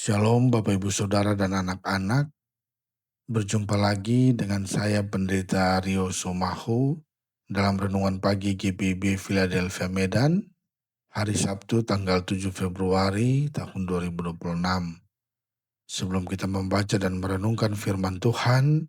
Shalom Bapak Ibu Saudara dan anak-anak, berjumpa lagi dengan saya Pendeta Rio Somahu dalam Renungan Pagi GBB Philadelphia Medan, hari Sabtu tanggal 7 Februari tahun 2026. Sebelum kita membaca dan merenungkan firman Tuhan,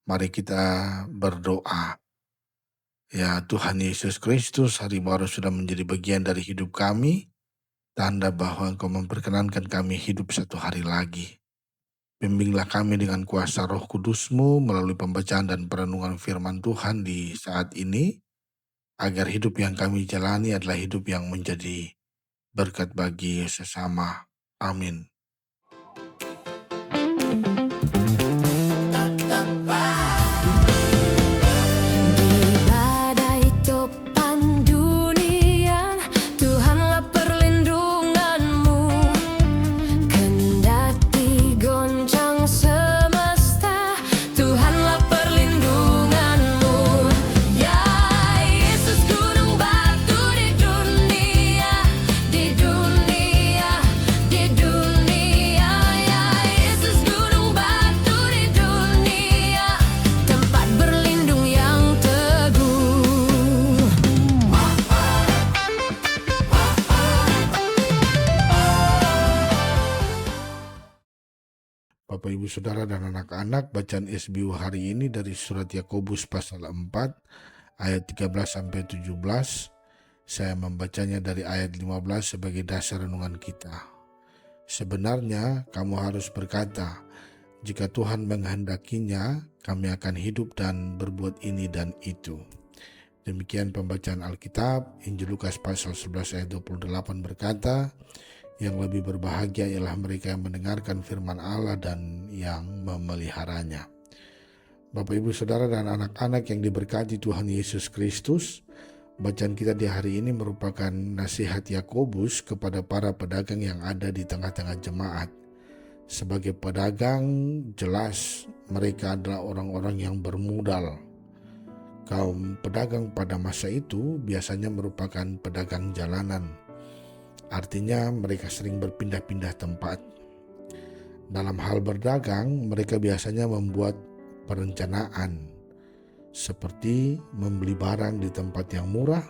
mari kita berdoa. Ya Tuhan Yesus Kristus, hari baru sudah menjadi bagian dari hidup kami, tanda bahwa Engkau memperkenankan kami hidup satu hari lagi. Bimbinglah kami dengan kuasa Roh Kudus-Mu melalui pembacaan dan perenungan firman Tuhan di saat ini, agar hidup yang kami jalani adalah hidup yang menjadi berkat bagi sesama. Amin. Bapak Ibu Saudara dan anak-anak, bacaan SBU hari ini dari surat Yakobus pasal 4 ayat 13-17. Saya membacanya dari ayat 15 sebagai dasar renungan kita. Sebenarnya kamu harus berkata, jika Tuhan menghendakinya, kami akan hidup dan berbuat ini dan itu. Demikian pembacaan Alkitab. Injil Lukas pasal 11 ayat 28 berkata, yang lebih berbahagia ialah mereka yang mendengarkan firman Allah dan yang memeliharanya. Bapak Ibu Saudara dan anak-anak yang diberkati Tuhan Yesus Kristus, bacaan kita di hari ini merupakan nasihat Yakobus kepada para pedagang yang ada di tengah-tengah jemaat. Sebagai pedagang, jelas mereka adalah orang-orang yang bermodal. Kaum pedagang pada masa itu biasanya merupakan pedagang jalanan. Artinya mereka sering berpindah-pindah tempat. Dalam hal berdagang, mereka biasanya membuat perencanaan, seperti membeli barang di tempat yang murah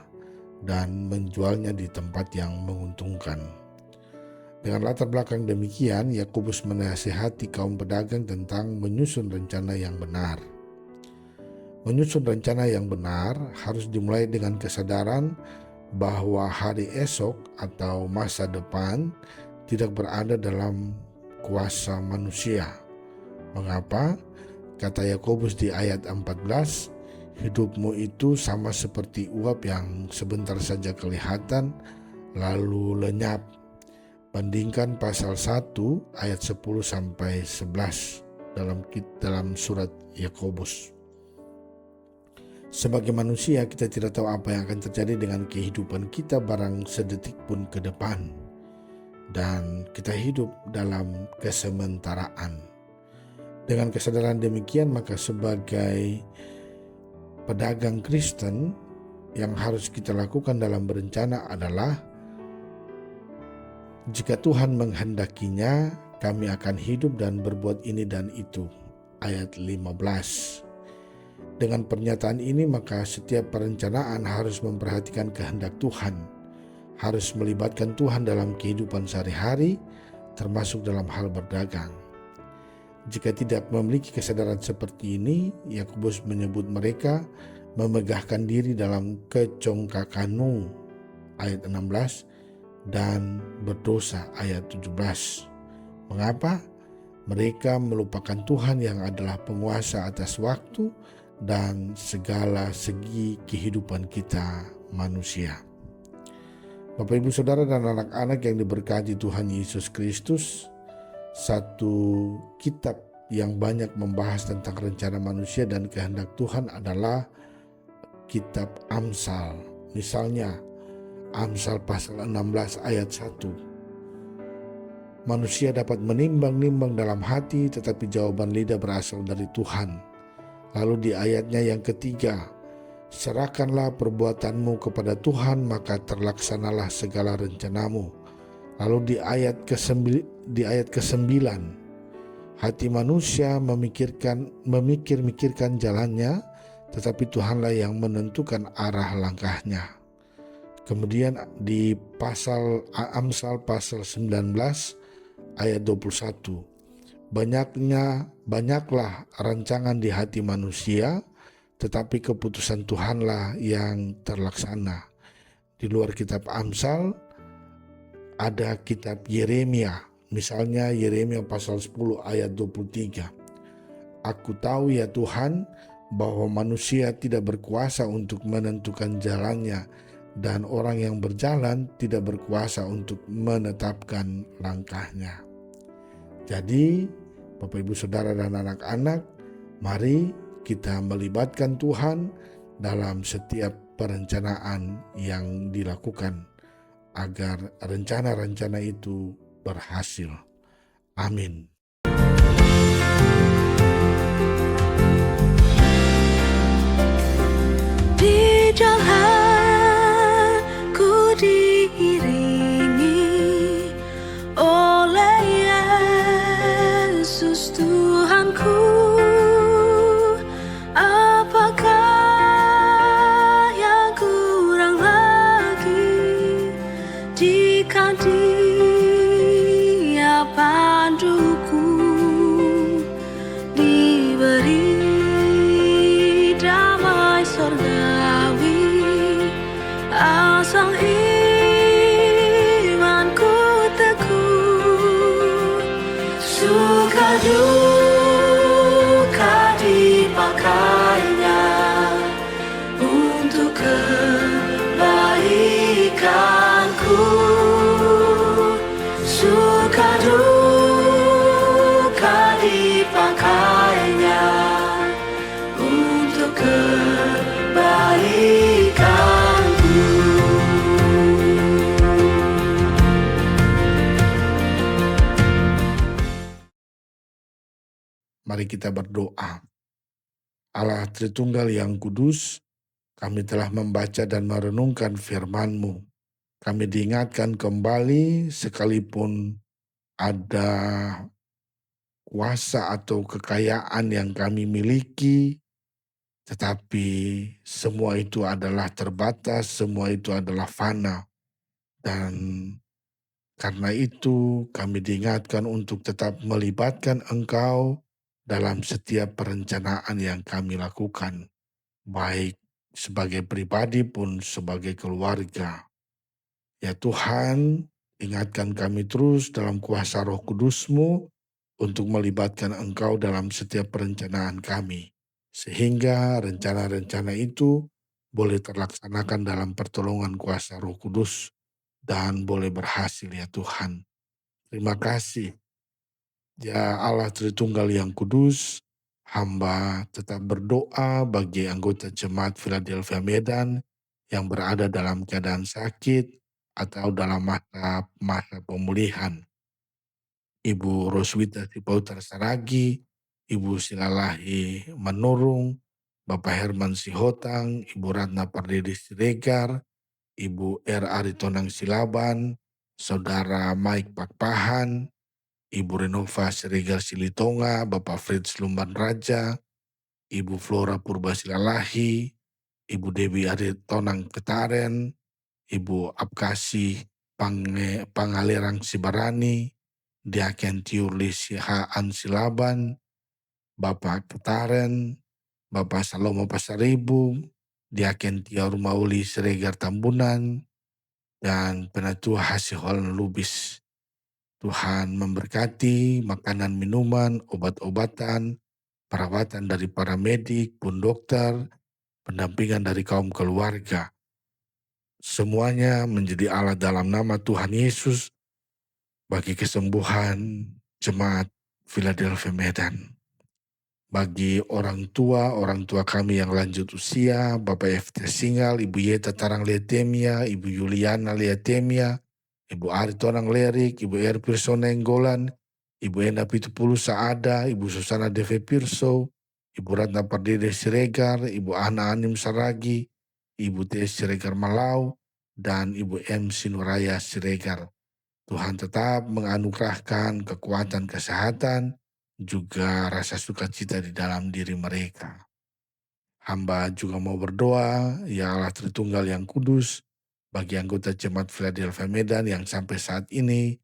dan menjualnya di tempat yang menguntungkan. Dengan latar belakang demikian, Yakobus menasihati kaum pedagang tentang menyusun rencana yang benar. Menyusun rencana yang benar harus dimulai dengan kesadaran bahwa hari esok atau masa depan tidak berada dalam kuasa manusia. Mengapa? Kata Yakobus di ayat 14, hidupmu itu sama seperti uap yang sebentar saja kelihatan lalu lenyap. Bandingkan pasal 1 ayat 10-11 dalam surat Yakobus. Sebagai manusia, kita tidak tahu apa yang akan terjadi dengan kehidupan kita barang sedetik pun ke depan. Dan kita hidup dalam kesementaraan. Dengan kesadaran demikian, maka sebagai pedagang Kristen, yang harus kita lakukan dalam berencana adalah, jika Tuhan menghendakinya, kami akan hidup dan berbuat ini dan itu. Ayat 15. Dengan pernyataan ini, maka setiap perencanaan harus memperhatikan kehendak Tuhan, harus melibatkan Tuhan dalam kehidupan sehari-hari, termasuk dalam hal berdagang. Jika tidak memiliki kesadaran seperti ini, Yakobus menyebut mereka memegahkan diri dalam kecongkakanmu, ayat 16, dan berdosa, ayat 17. Mengapa? Mereka melupakan Tuhan yang adalah penguasa atas waktu dan segala segi kehidupan kita manusia. Bapak Ibu Saudara dan anak-anak yang diberkati Tuhan Yesus Kristus, satu kitab yang banyak membahas tentang rencana manusia dan kehendak Tuhan adalah kitab Amsal. Misalnya Amsal pasal 16 ayat 1. Manusia dapat menimbang-nimbang dalam hati, tetapi jawaban lidah berasal dari Tuhan. Lalu di ayatnya yang ketiga, serahkanlah perbuatanmu kepada Tuhan, maka terlaksanalah segala rencanamu. Lalu di ayat di ayat ke-9. Hati manusia memikir-mikirkan jalannya, tetapi Tuhanlah yang menentukan arah langkahnya. Kemudian di Amsal pasal 19 ayat 21. Banyaklah rancangan di hati manusia, tetapi keputusan Tuhanlah yang terlaksana. Di luar kitab Amsal ada kitab Yeremia. Misalnya Yeremia pasal 10 ayat 23. Aku tahu ya Tuhan bahwa manusia tidak berkuasa untuk menentukan jalannya, dan orang yang berjalan tidak berkuasa untuk menetapkan langkahnya. Jadi Bapak Ibu Saudara dan anak-anak, mari kita melibatkan Tuhan dalam setiap perencanaan yang dilakukan agar rencana-rencana itu berhasil. Amin. Di jalanku diiringi oleh Yesus Tuhanku, apakah yang kurang lagi jika Dia panduku, diberi damai sorgawi, asal imanku teguh, suka duka dipakainya untuk kebaikanku, suka duka dipakainya untuk kebaikanku. Mari kita berdoa. Allah Tritunggal yang kudus, kami telah membaca dan merenungkan firman-Mu. Kami diingatkan kembali sekalipun ada kuasa atau kekayaan yang kami miliki, tetapi semua itu adalah terbatas, semua itu adalah fana. Dan karena itu kami diingatkan untuk tetap melibatkan Engkau dalam setiap perencanaan yang kami lakukan, baik sebagai pribadi pun sebagai keluarga. Ya Tuhan, ingatkan kami terus dalam kuasa Roh Kudus-Mu untuk melibatkan Engkau dalam setiap perencanaan kami, sehingga rencana-rencana itu boleh terlaksanakan dalam pertolongan kuasa Roh Kudus dan boleh berhasil ya Tuhan. Terima kasih. Ya Allah Tritunggal yang kudus, hamba tetap berdoa bagi anggota Jemaat Philadelphia Medan yang berada dalam keadaan sakit atau dalam masa pemulihan. Ibu Roswita Tipautar Saragi, Ibu Silalahi Manurung, Bapak Herman Sihotang, Ibu Ratna Pardede Siregar, Ibu R. Aritonang Silaban, Saudara Mike Pakpahan, Ibu Renova Siregar Silitonga, Bapak Fritz Lumban Raja, Ibu Flora Purba Silalahi, Ibu Dewi Aritonang Ketaren, Ibu Apkasi Pangalerang Sibarani, Diaken Tiurli Sihaan Silaban, Bapak Ketaren, Bapak Salomo Pasaribu, Diaken Tiaur Mauli Siregar Tambunan, dan Penatua Hasiholan Lubis. Tuhan memberkati makanan, minuman, obat-obatan, perawatan dari para medik, pun dokter, pendampingan dari kaum keluarga. Semuanya menjadi alat dalam nama Tuhan Yesus bagi kesembuhan Jemaat Philadelphia Medan. Bagi orang tua kami yang lanjut usia, Bapak FT Singal, Ibu Yeta Tarang Letemia, Ibu Yuliana Letemia, Ibu Aritonang Lerik, Ibu R. Pirso Nenggolan, Ibu Enda Pitupulu Saada, Ibu Susana Deve Pirso, Ibu Ratna Pardede Siregar, Ibu Ana Anim Saragi, Ibu T. Siregar Malau, dan Ibu M. Sinuraya Siregar. Tuhan tetap menganugerahkan kekuatan kesehatan, juga rasa sukacita di dalam diri mereka. Hamba juga mau berdoa, ya Allah Tritunggal yang kudus, bagi anggota Jemaat Philadelphia Medan yang sampai saat ini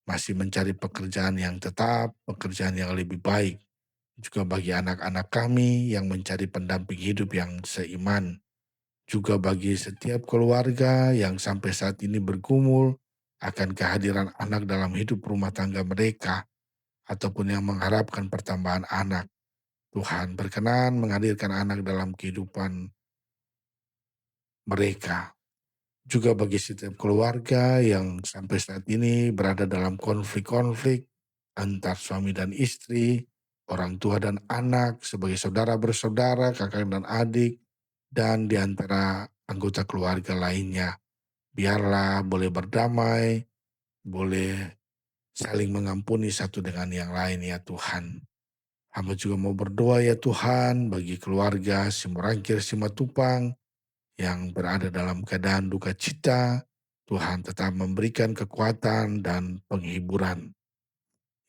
masih mencari pekerjaan yang tetap, pekerjaan yang lebih baik. Juga bagi anak-anak kami yang mencari pendamping hidup yang seiman. Juga bagi setiap keluarga yang sampai saat ini bergumul akan kehadiran anak dalam hidup rumah tangga mereka, ataupun yang mengharapkan pertambahan anak. Tuhan berkenan menghadirkan anak dalam kehidupan mereka. Juga bagi setiap keluarga yang sampai saat ini berada dalam konflik-konflik antar suami dan istri, orang tua dan anak, sebagai saudara bersaudara, kakak dan adik, dan di antara anggota keluarga lainnya. Biarlah boleh berdamai, boleh saling mengampuni satu dengan yang lain ya Tuhan. Hamba juga mau berdoa ya Tuhan bagi keluarga Simorangkir Simatupang yang berada dalam keadaan duka cita. Tuhan tetap memberikan kekuatan dan penghiburan.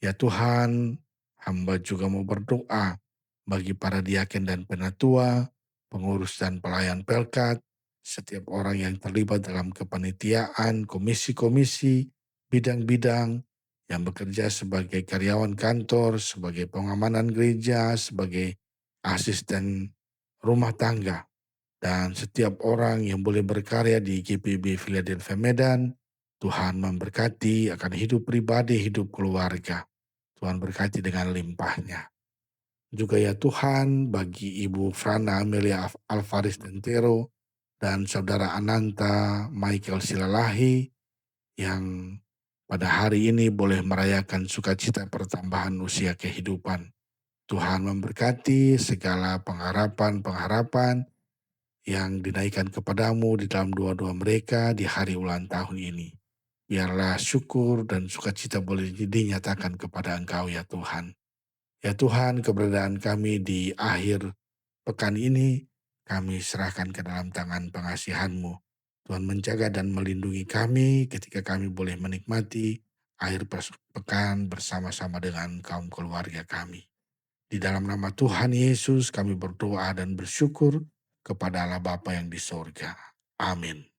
Ya Tuhan, hamba juga mau berdoa bagi para diaken dan penatua, pengurus dan pelayan pelkat, setiap orang yang terlibat dalam kepanitiaan, komisi-komisi, bidang-bidang, yang bekerja sebagai karyawan kantor, sebagai pengamanan gereja, sebagai asisten rumah tangga, dan setiap orang yang boleh berkarya di GPB Philadelphia Medan. Tuhan memberkati akan hidup pribadi, hidup keluarga. Tuhan berkati dengan limpahnya. Juga ya Tuhan bagi Ibu Frana Amelia Alvaris Dentero dan Saudara Ananta Michael Silalahi yang pada hari ini boleh merayakan sukacita pertambahan usia kehidupan. Tuhan memberkati segala pengharapan-pengharapan yang dinaikkan kepadamu di dalam doa-doa mereka di hari ulang tahun ini. Biarlah syukur dan sukacita boleh dinyatakan kepada Engkau ya Tuhan. Ya Tuhan, keberadaan kami di akhir pekan ini, kami serahkan ke dalam tangan pengasihan-Mu. Tuhan menjaga dan melindungi kami ketika kami boleh menikmati akhir pekan bersama-sama dengan kaum keluarga kami. Di dalam nama Tuhan Yesus kami berdoa dan bersyukur kepada Allah Bapa yang di sorga. Amin.